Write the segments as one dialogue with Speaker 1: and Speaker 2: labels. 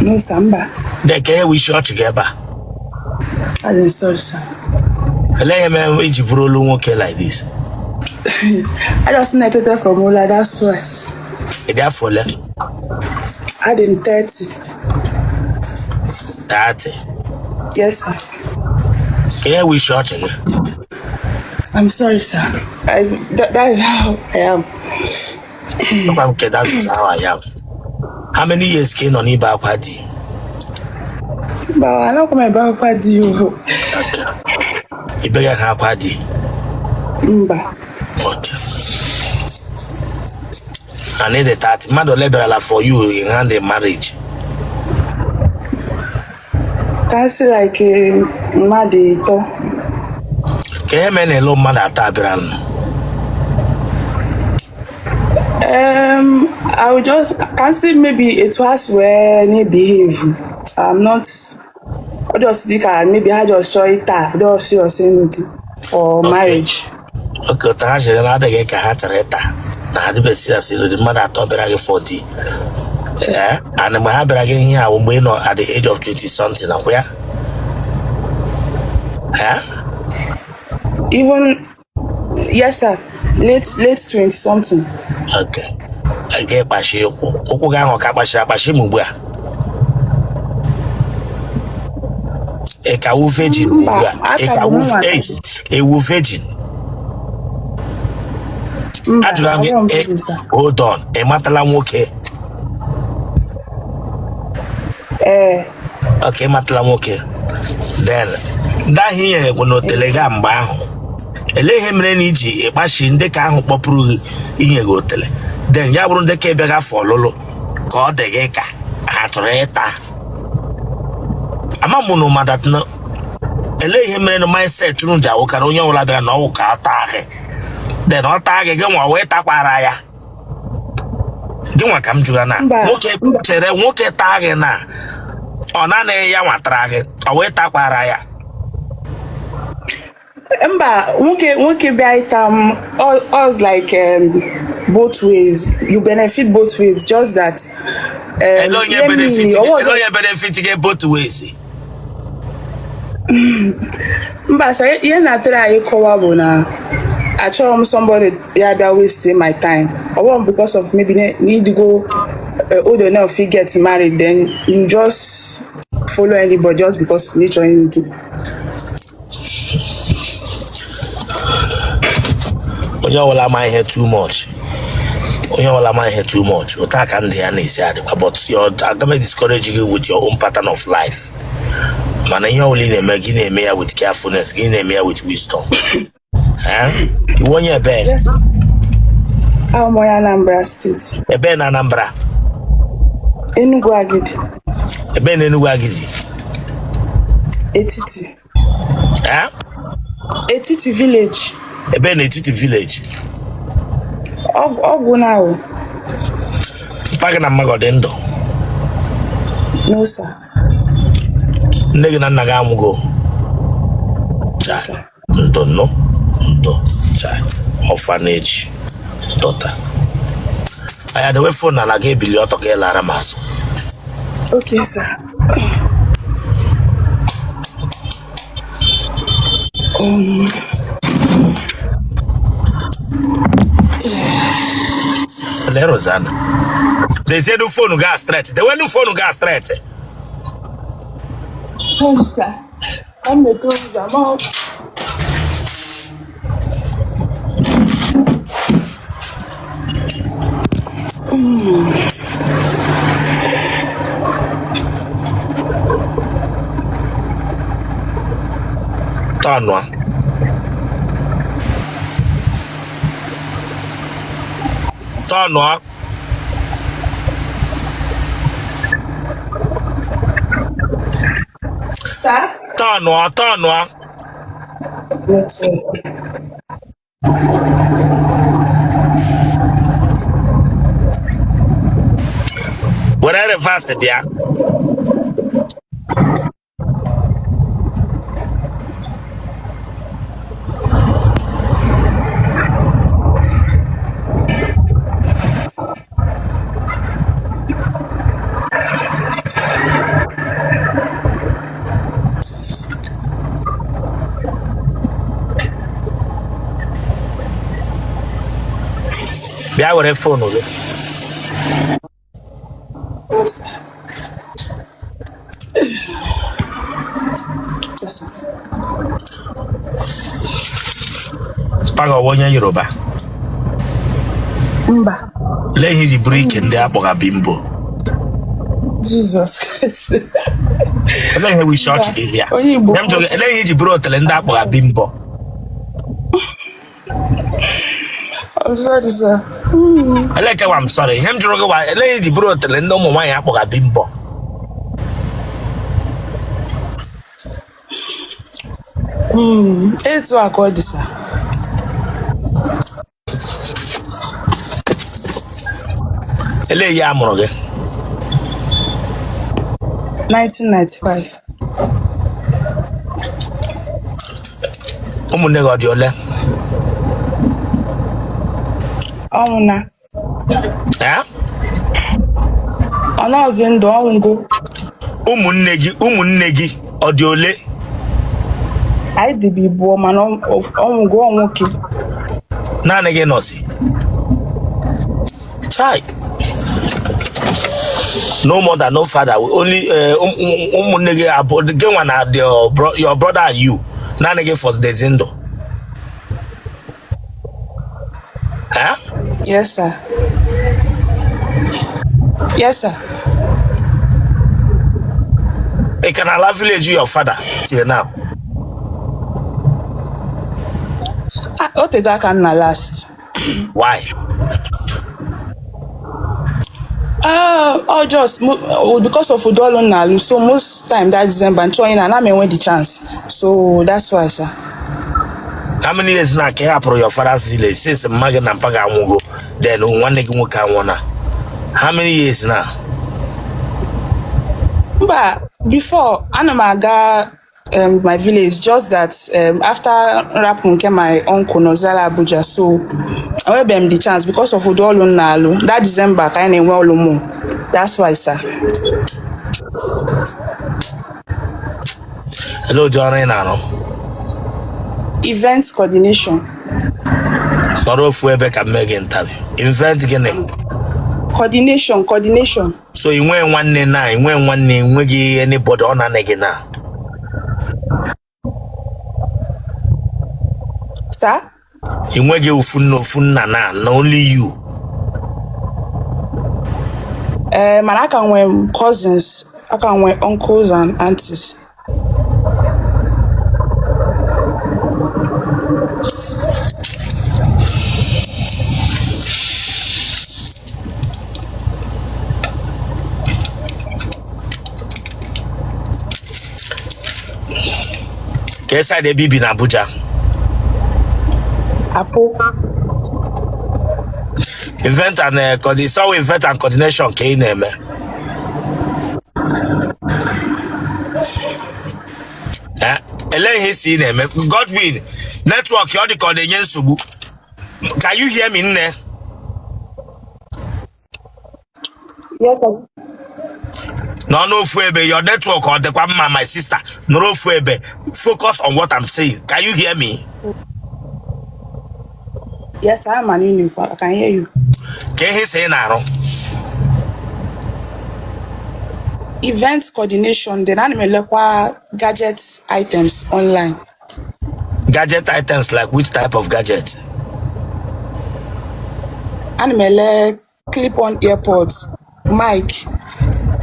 Speaker 1: No, Samba.
Speaker 2: The care we shot together.
Speaker 1: I'm sorry, sir.
Speaker 2: I let him man which bro okay like this.
Speaker 1: I just netted from Ola, that's why.
Speaker 2: Therefore, left.
Speaker 1: I didn't 30.
Speaker 2: 30.
Speaker 1: Yes, sir.
Speaker 2: Care we shot again.
Speaker 1: I'm sorry, sir. That is how I am.
Speaker 2: Okay, that's how I am. How many years came on Iba party?
Speaker 1: But I don't come about party.
Speaker 2: You better have party.
Speaker 1: Mba.
Speaker 2: Okay. I need a 30. Man, liberal for you in hand in marriage.
Speaker 1: Can't see like a madito.
Speaker 2: Can you mean a low man at Tabiran?
Speaker 1: I would just can see maybe it was where they behave. I'm not. I just think maybe I just show it that don't see us for marriage.
Speaker 2: Okay, that's a lot of get a hatareta. Now the best is the mother at Tabiran 40. Yeah, and my husband again here when we know at the age of 20 something. Where? Yeah.
Speaker 1: Even yes, sir. Late 20 something.
Speaker 2: Okay. I get bashi okuga ho ka bashi mugbu a. E ka wu virgin mugbu a. E ka wu AIDS, e wu virgin. Hold on. E matala nwoke. Okay, matala nwoke. Then that here go no telegram mgbe ahụ. Elehe mere na iji ịkpashi ndị ka ahụ kpọpụrụ inye gị otele. Then ya bụrụ ndị ka ebe ga fololo ka ọ dị gị ka ha chọrọ ịta. Ama mụ na madat na elehe mere na mindset unu ja ụkara onye ọbụla bịara na ọwụ ka ọ taa gị. Then ọ taa gị nwa wee takwara ya. Gị nwa ka m jụga na nwoke chere nwoke taa gị na ọ naanị ya nwatara gị ọ wee takwara ya.
Speaker 1: Mba, won't be item us like both ways. You benefit both ways, just that.
Speaker 2: Hello, you benefit to get both ways.
Speaker 1: Mba, so you not try to cover na. I try somebody that wasting my time. I want because of maybe need to go old enough to get married. Then you just follow anybody just because nature need to. Y'all am I here too much. Y'all am I here too much. You talk and the but you're gonna discourage you with your own pattern of life. Man, you only name me with carefulness, name me with wisdom. You want your bed? Yes. I'm Anambra State. A ben Anambra. Enugu Agidi. A ben Enugu Agidi. Etiti. Etiti village. A Benetiti village. Oh, now. Pagana Magodendo. No, sir. Negana Nagamugo. Child. Don't know. Child. Orphanage. Daughter. I had a way phone and I gave Billy Otto Lara Maso. Okay, sir. Rosanna. They said the phone gas straight. They went to phone gas straight. Oh, sir. I'm the girls. I'm out. Tanwa. Tanwa. Sir? Tanwa. Whatever fast it, yeah.
Speaker 2: Bia were phone oge. Paga wonye Yoruba.
Speaker 3: Mba.
Speaker 2: Le hiji break ndị akpọga bimbo.
Speaker 3: Jesus Christ.
Speaker 2: Ele ihe we church gị here. Dem joge ele hiji bro Otele ndị akpọga bimbo.
Speaker 3: I'm sorry, sir.
Speaker 2: Ele ke I'm sorry. Hem joge wa ele hiji bro Otele ndị ụmụ nwaanyị akpọga bimbo.
Speaker 3: It's what I call this, sir.
Speaker 2: Ele ya amụrụ gị.
Speaker 3: 1995.
Speaker 2: Ụmụnne gị ọ dị ole?
Speaker 3: Ọnwụna.
Speaker 2: Eh?
Speaker 3: Ọ nọzi ndụ ọnwụgo.
Speaker 2: Ụmụnne gị ọ dị ole?
Speaker 3: Anyị dịbị bụ mana ọnwụgo ọnwụke.
Speaker 2: Naanị gị nọzi. Chai. No mother, no father. Only ụmụnne gị abụọ gị nwa na your brother and you. Naanị gị for the zindo. Huh?
Speaker 3: Yes, sir. Yes, sir.
Speaker 2: You can allow village your father till now.
Speaker 3: O tego aka nna last.
Speaker 2: Why?
Speaker 3: Just because of Udolo Nalu. So most time that December and trying and I may win the chance. So that's why, sir.
Speaker 2: How many years now can you your father's village? Since Magan and Paga Mugo, then one nigga will come on. How many years now?
Speaker 3: But before Anamaga my village, just that after Rapun came my uncle Nozala Abuja, so I will be the chance because of Udolo Nalu. That December kind of well more. That's why, sir.
Speaker 2: Hello, John Nano.
Speaker 3: Events coordination.
Speaker 2: Sorry if we can make interview. Event again.
Speaker 3: Coordination.
Speaker 2: So you went one name now, you went one name, we give anybody on an again now.
Speaker 3: Sir?
Speaker 2: You went give fun na, only you.
Speaker 3: Man, I can wear cousins, I can wear uncles and aunties.
Speaker 2: Kesa de bibi na Abuja.
Speaker 3: Apo.
Speaker 2: Event and event and coordination ke name. Ele si name. Godwin network you the coordination subu. Can you hear me nne?
Speaker 3: Yes, sir.
Speaker 2: No fuebe, your network or the my sister. No fuebe. Focus on what I'm saying. Can you hear me?
Speaker 3: Yes, I am an Inu. I can hear you.
Speaker 2: Can he say now?
Speaker 3: Event coordination, then I may gadget items online.
Speaker 2: Gadget items like which type of gadget?
Speaker 3: Animal clip-on earpods, mic,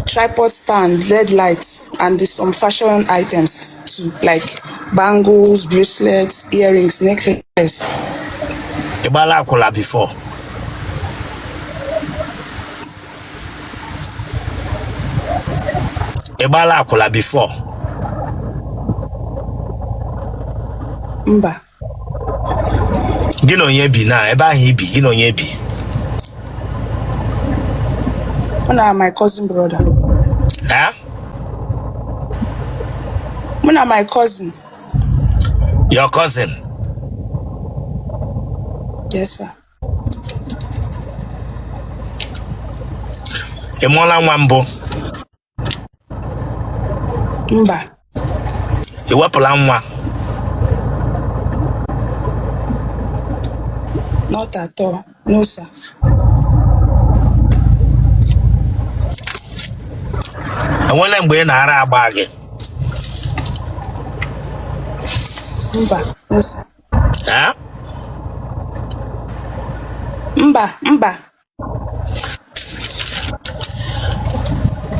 Speaker 3: tripod stand, LED lights, and some fashion items too, like bangles, bracelets, earrings, necklaces.
Speaker 2: Ibala kola before. Ibala kola before.
Speaker 3: Mba.
Speaker 2: Gino yebi na eba hibi gino yebi.
Speaker 3: Muna my cousin brother.
Speaker 2: Huh?
Speaker 3: Muna my cousin.
Speaker 2: Your cousin?
Speaker 3: Yes, sir.
Speaker 2: Emola Wambo.
Speaker 3: Mba.
Speaker 2: Iwapula nwa.
Speaker 3: Not at all. No, sir.
Speaker 2: enwere mgbe ị na-ara agba gị
Speaker 3: Mba.
Speaker 2: ha
Speaker 3: Mba.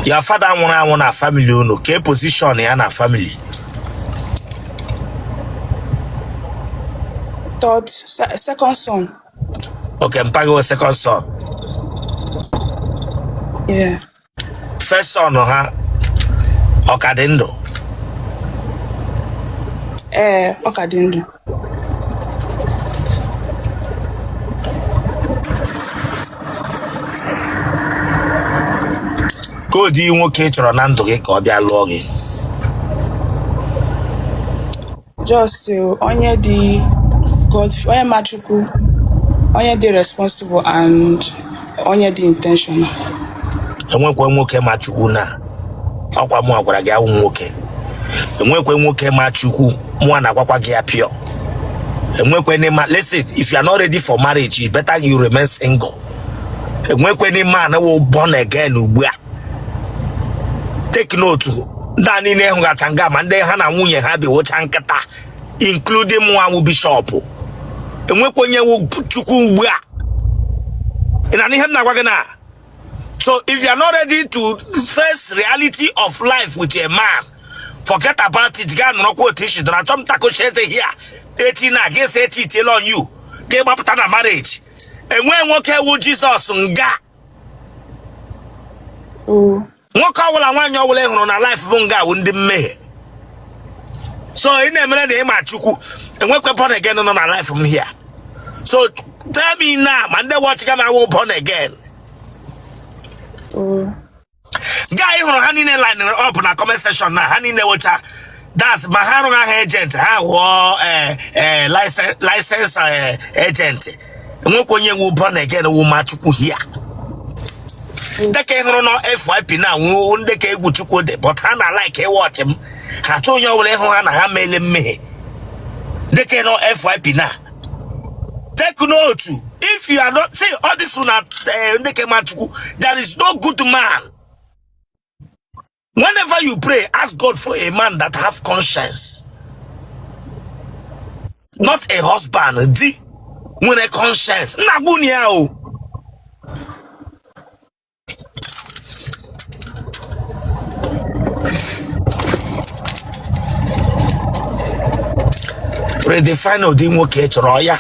Speaker 2: your father nwụrụ anwụ na family unu ka position ya na family
Speaker 3: Second son.
Speaker 2: okay mpago second son
Speaker 3: Yeah.
Speaker 2: first son ha ọkadị ndụ
Speaker 3: Ọka dị ndụ.
Speaker 2: koodu nwoke chọrọ na ndụ gị ka ọ bịa lụọ gị
Speaker 3: Just onye dị God, onye machukwu, onye dị responsible and onye dị intentional.
Speaker 2: enwekwe nwoke ma chukwu na ọkwa mụ gwara gị awụ nwoke enwekwe nwoke ma chukwu mụ na-agwakwa gị ya pịọ enwekwe n'ime listen if you are not ready for marriage it's better you remain single enwekwe n'ime man who born again ugbu a take note ndị niile hụ gacha nga ma ndị ha na nwunye ha bi wocha nkịta including mụ anwụ bishọp enwekwe onye wụ chukwu ugbu a ị na ihe m na-agwa gị na. So if you are not ready to face reality of life with a man, forget about it. Gan no quotation. Don't jump taco sheze here. 18 against 80 tell on you. Give up na marriage. And when what care with Jesus nga? What call will I want you will on a life bunga wundi me? So in a minute they machuku and what born again on a life from here. So tell me now, man, they watch come I will born again. Guy who honey line up na comment section na honey water that's Maharunga agent ha license agent nwokonye wu born again wu machukwu here ndeke hụrụ no FYP na wu ndeke egwu chukwu de but ha na like e watch him ha chọ onye ọbụla ịhụ ha na ha mele mmehie ndeke no FYP na take note. If you are not, see, all this one, there is no good man. Whenever you pray, ask God for a man that have conscience. Not a husband, with a conscience. Redefine odi nwoke chọrọ ya.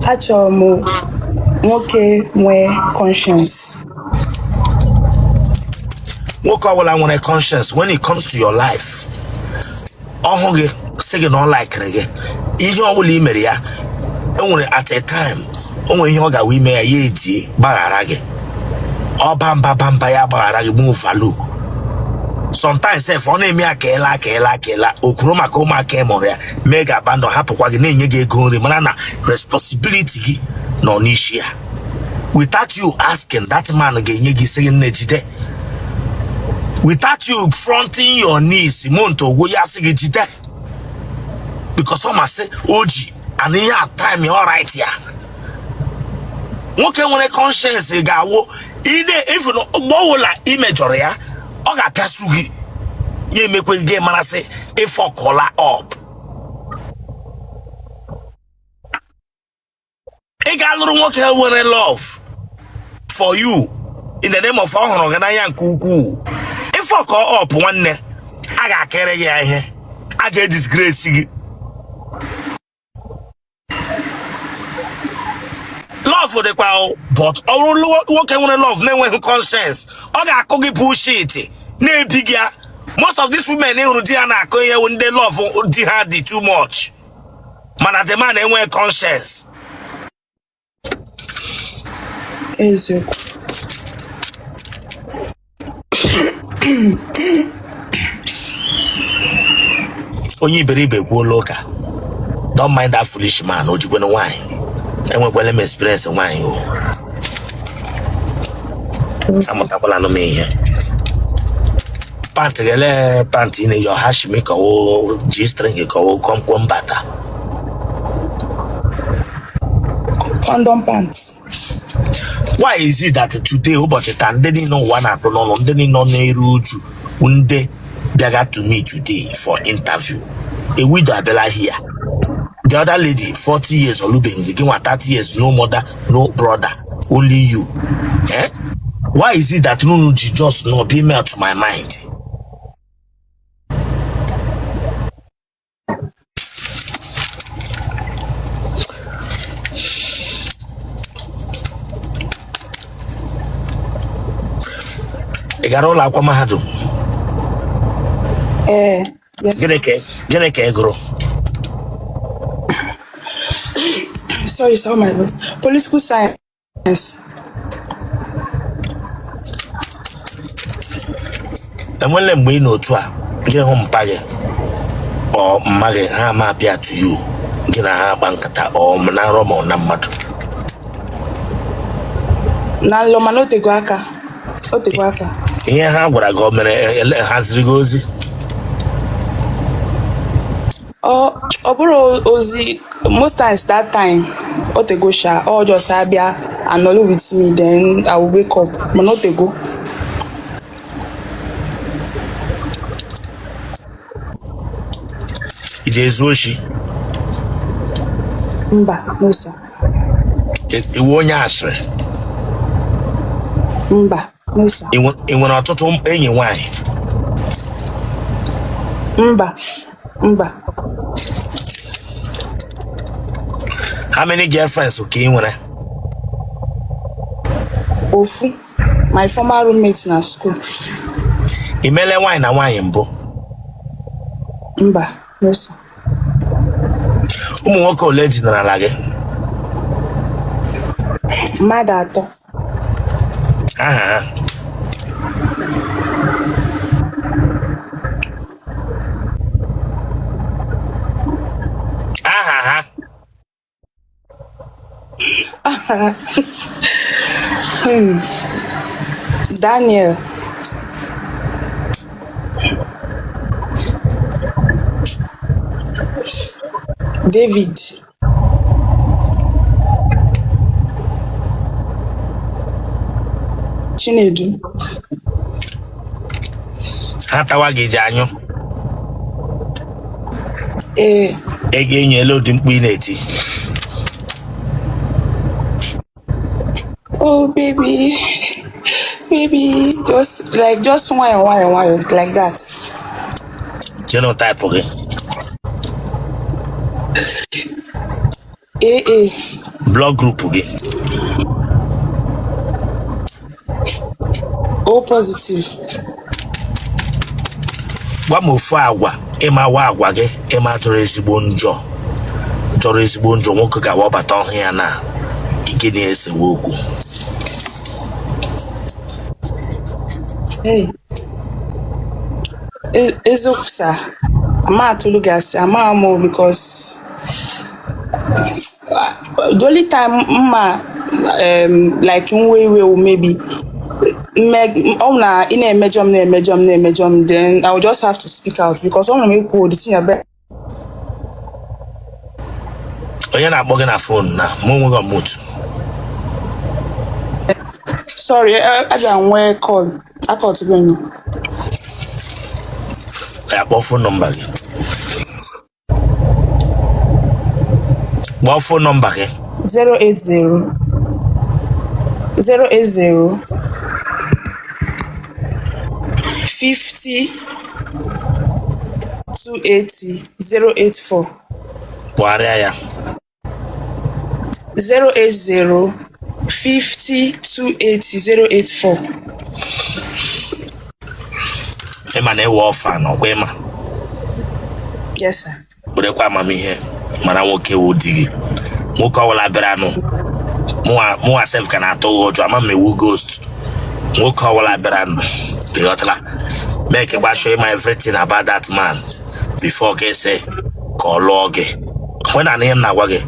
Speaker 3: Achọrọ m nwoke nwee conscience.
Speaker 2: Nwoke ọbụla nwere conscience when it comes to your life. Ọhụ gị sị gị na ọ likere gị. Ihe ọbụla i mere ya enwere at a time onwe ihe ọ ga-awa ime ya ya etie gbaghara gị. Ọ bamba ya gbaghara gị mụ overlook. Sometimes if ọ na-eme akela okuru maka ụmụaka emụrụ ya mee ga abandon hapụkwa gị na-enye gị ego nri mana na responsibility gị nọ n'isi ya. Without you asking, that man ga-enye gị sị nne jide. Without you fronting your knees monto go ya sị gị jide. Because ọ masị oji and ihe at time all right ya. Nwoke nwere conscience ga-awụ ine if no gbọwụla imejọrọ ya ọ ga-apịasụ gị ya emekwe gị mara sị ịfọkọla up. Ị ga-alụrụ nwoke nwere love for you in the name of ọhụrụ gị n'anya nke ukwuu. Ịfọkọ up nwanne a ga-akere gị ihe a ga-edisgrace gị. Love dịkwa but ọrụ nwoke nwere love na-enweghị conscience ọ ga-akụ gị bullshit na-ebi gị. Most of these women hụrụ di ha na-akụ ihe ndị love di ha dị too much mana the man enweghị conscience.
Speaker 3: Eziokwu.
Speaker 2: Onye iberibe gwuola ụka. Don't mind that foolish man o jikwenu nwanyị. Enwekwala m experience nwanyị o. Amụtakwala nụ m ihe. Pant gele pant ine yo hashimi ka o G-string ka o komkom bata.
Speaker 3: Condom pants.
Speaker 2: Why is it that today ụbọchị taa ndị niile ụwa na-atụ n'ọnụ ndị niile nọ n'eru uju ndị bịaga to me today for interview? A widow abịala here. The other lady 40 years olubeghị gị nwa 30 years, no mother, no brother, only you. Eh? Why is it that Nunu just not be melt to my mind? I got all aqua mahado.
Speaker 3: Yes.
Speaker 2: Gene ke grow.
Speaker 3: Sorry, my voice. Political science.
Speaker 2: And when them way no twa, get home page or mage ha ma appear to you. Gina ha bankata or manaroma or namatu.
Speaker 3: Na loma no te guaka. O te guaka.
Speaker 2: Here ha what I government has rigozi.
Speaker 3: Oburo ozi most times that time o te go sha or just abia and all with me, then I will wake up. But not te go.
Speaker 2: It is Roshi.
Speaker 3: Mba, no sir.
Speaker 2: It won't answer.
Speaker 3: Mba, no sir.
Speaker 2: It went out to any why.
Speaker 3: Mba.
Speaker 2: How many girlfriends okay when
Speaker 3: Ofu, my former roommates na school.
Speaker 2: Imele wine na wine mbo.
Speaker 3: Mba, no sir.
Speaker 2: Umu nwoke ole ji n'ala gị?
Speaker 3: Mmadụ atọ.
Speaker 2: Aha.
Speaker 3: Daniel. David. Chinedu.
Speaker 2: Hatawa gị ji anyụ. Ego enyi elu dị mkpu ị na-eti.
Speaker 3: Oh baby, just one like that.
Speaker 2: Genotype gị.
Speaker 3: AA.
Speaker 2: Blood group gị.
Speaker 3: O positive.
Speaker 2: Gwa m ofu agwa ịma wa agwa gị ịma chọrọ ezigbo njọ nwoke ga-awabata ọhụ ya na ike na-esewe okwu.
Speaker 3: Hey. Eziokwu sir. Ama atụlụ gasị ama amụ because the only time like nwe maybe na na-emejọ m, then I will just have to speak out because ọ na-eme kwuo the thing about.
Speaker 2: Onye na-akpọ gị na phone na mụ nweghị ọmụtụ.
Speaker 3: Sorry, I don't wear call. I call to go.
Speaker 2: I have phone number. What phone number?
Speaker 3: 080 50 280 084.
Speaker 2: Waria.
Speaker 3: 080 50 280 084.
Speaker 2: Ema na ewe ọfa na ọkwa ema.
Speaker 3: Yes sir.
Speaker 2: Burekwa amamihe mana nwoke wo digi. Nwoke ọwụla bịara anụ. Mụwa self ka na-atụ ụjọ ama m ewu ghost. Nwoke ọwụla bịara anụ. Ịghọtala. Make gba show him everything about that man before ke say ka ọ lụọ gị. When I name na-agwa gị.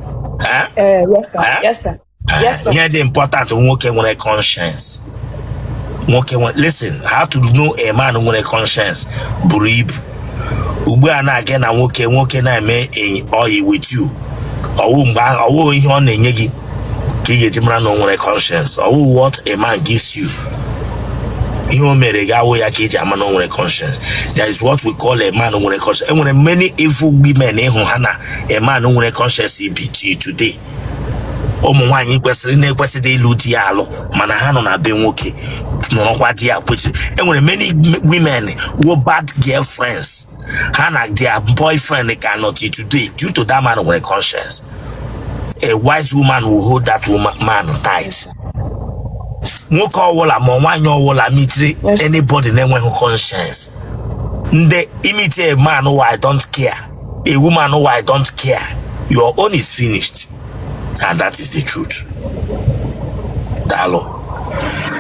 Speaker 3: Yes sir. Yes sir. Yes sir.
Speaker 2: Here the important nwoke nwere conscience. Listen, how to know a man nwere conscience buru ibu. Ugbu a na-aga na nwoke na-eme oyi with you. Ọwụ ihe ọ na-enye gị Kigejimra no nwere conscience. Or what a man gives you. You mere gawo ya keji ama no nwere conscience. There is what we call a man no nwere conscience. And when many evil women hana a man no nwere conscience be today. Ụmụ nwaanyị kwesịrị na-ekwesịdị ịlụ di ya alụ mana ha nọ na be nwoke nọrọkwa di ya kwesịrị. Enwere many women who bad girlfriends. Ha na their boyfriend cannot today due to that man with a conscience. A wise woman will hold that man tight. Nwoke ọwụla ma nwaanyị ọwụla mitri anybody na-enweghị conscience. Ndị imitate a man who I don't care, a woman who I don't care. Your own is finished. And that is the truth. Dalo.